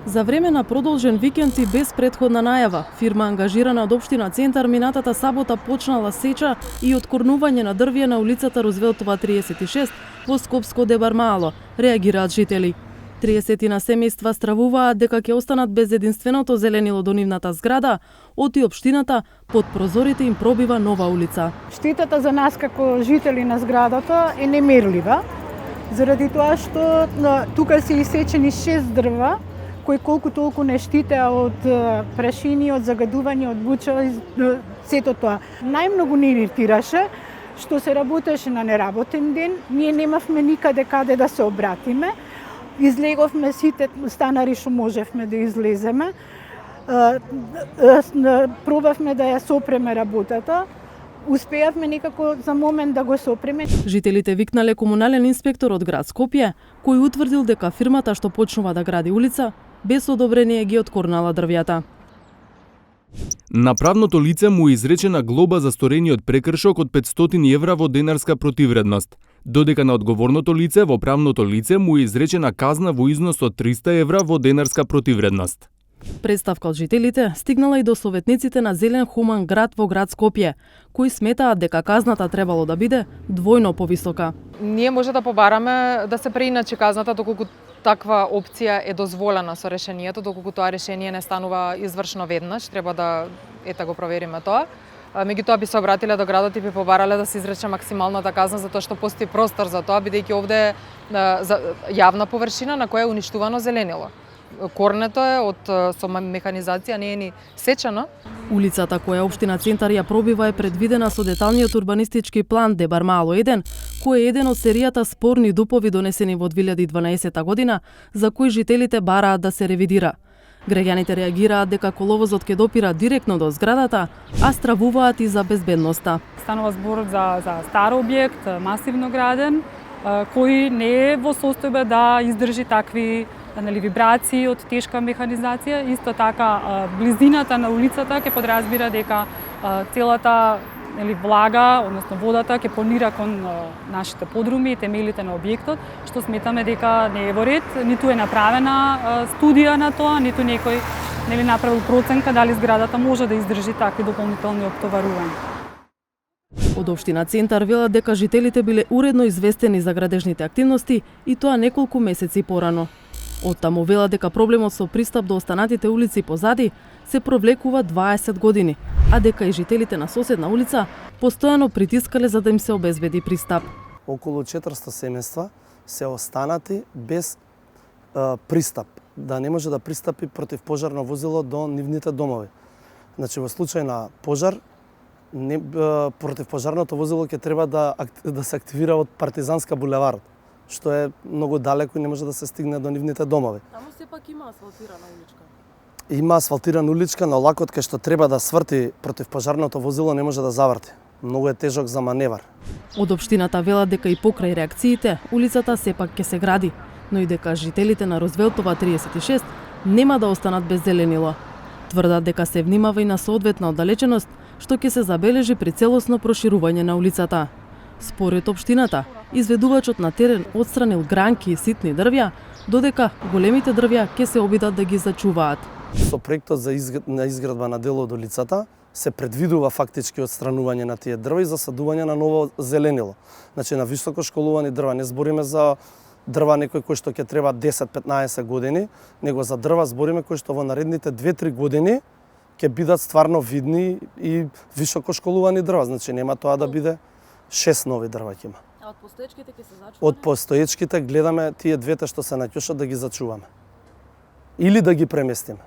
За време на продолжен викенд и без претходна најава, фирма ангажирана од општина Центар минатата сабота почнала сеча и откорнување на дрвја на улицата Рузвелтова 36 во Скопско Дебармало, реагираат жители. 30 семејства стравуваат дека ќе останат без единственото зеленило до нивната зграда, оти општината под прозорите им пробива нова улица. Штетата за нас како жители на зградата е немерлива, заради тоа што тука се исечени 6 дрва, кои колку толку не штитеа од прашини, од загадување, од буча, сето тоа. Најмногу не иритираше што се работеше на неработен ден, ние немавме никаде каде да се обратиме. Излеговме сите станари што можевме да излеземе. Пробавме да ја сопреме работата. Успеавме некако за момент да го сопреме. Жителите викнале комунален инспектор од град Скопје, кој утврдил дека фирмата што почнува да гради улица, без одобрение ги откорнала дрвјата. На правното лице му е изречена глоба за сторениот прекршок од 500 евра во денарска противредност, додека на одговорното лице во правното лице му е изречена казна во износ од 300 евра во денарска противредност. Представка од жителите стигнала и до советниците на Зелен хуман град во град Скопје, кои сметаат дека казната требало да биде двојно повисока. Ние може да побараме да се преиначи казната доколку таква опција е дозволена со решението, доколку тоа решение не станува извршно веднаш, треба да го провериме тоа. Меѓутоа би се обратиле до градот и би побарале да се изрече максималната казна затоа што постои простор за тоа, бидејќи овде за јавна површина на која е уништувано зеленило. Корнето е со механизација, не е ни сечено. Улицата која општина Центар ја пробива е предвидена со деталниот урбанистички план Дебармало 1, кој е еден од серијата спорни дупови донесени во 2012 година, за кои жителите бараат да се ревидира. Граѓаните реагираат дека коловозот ќе допира директно до зградата, а стравуваат и за безбедноста. Станува збор за стар објект, масивно граден, кој не е во состојба да издржи такви вибрации од тешка механизација. Исто така, близината на улицата ќе подразбира дека целата влага, односно водата, ќе понира кон нашите подруми и темелите на објектот, што сметаме дека не е во ред, ниту е направена студија на тоа, ниту некој направил проценка дали зградата може да издржи такви дополнителни оптоварувања. Од општина Центар велат дека жителите биле уредно известени за градежните активности и тоа неколку месеци порано. Оттаму велат дека проблемот со пристап до останатите улици позади се провлекува 20 години, а дека и жителите на соседна улица постојано притискале за да им се обезбеди пристап. Околу 400 семејства се останати без пристап, да не може да пристапи противпожарно возило до нивните домови. Значи во случај на пожар, противпожарното возило ќе треба да се активира од Партизанска булеварот, што е многу далеко и не може да се стигне до нивните домови. Таму сепак има асфалтирана уличка. Има асфалтирана уличка, но лакот кај што треба да сврти противпожарното возило не може да заврти. Многу е тежок за маневар. Од општината велат дека и покрај реакциите улицата сепак ќе се гради, но и дека жителите на Рузвелтова 36 нема да останат без зеленило. Тврдат дека се внимава и на соодветна оддалеченост, што ќе се забележи при целосно проширување на улицата. Според општината, изведувачот на терен отстранил гранки и ситни дрвја, додека големите дрвја ќе се обидат да ги зачуваат. Со проектот за изградба на дел од улицата се предвидува фактички отстранување на тие дрва и засадување на ново зеленило. Значи на високо школувани дрва, не збориме за дрва некои кои што ќе треба 10-15 години, него за дрва збориме кои што во наредните 2-3 години ќе бидат стварно видни и високо школувани дрва. Значи нема тоа да биде 6 нови дрва ќе има. А од постоечките ќе се зачуваме? Од постоечките гледаме тие двете што се наќушат да ги зачуваме. Или да ги преместиме.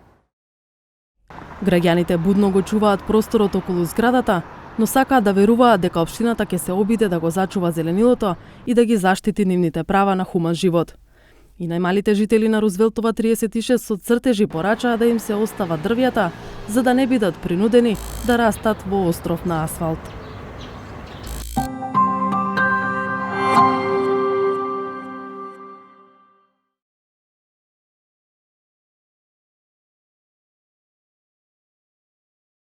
Граѓаните будно го чуваат просторот околу зградата, но сакаат да веруваат дека општината ќе се обиде да го зачува зеленилото и да ги заштити нивните права на хуман живот. И најмалите жители на Рузвелтова 36 со цртежи порачаа да им се остават дрвјата, за да не бидат принудени да растат во остров на асфалт.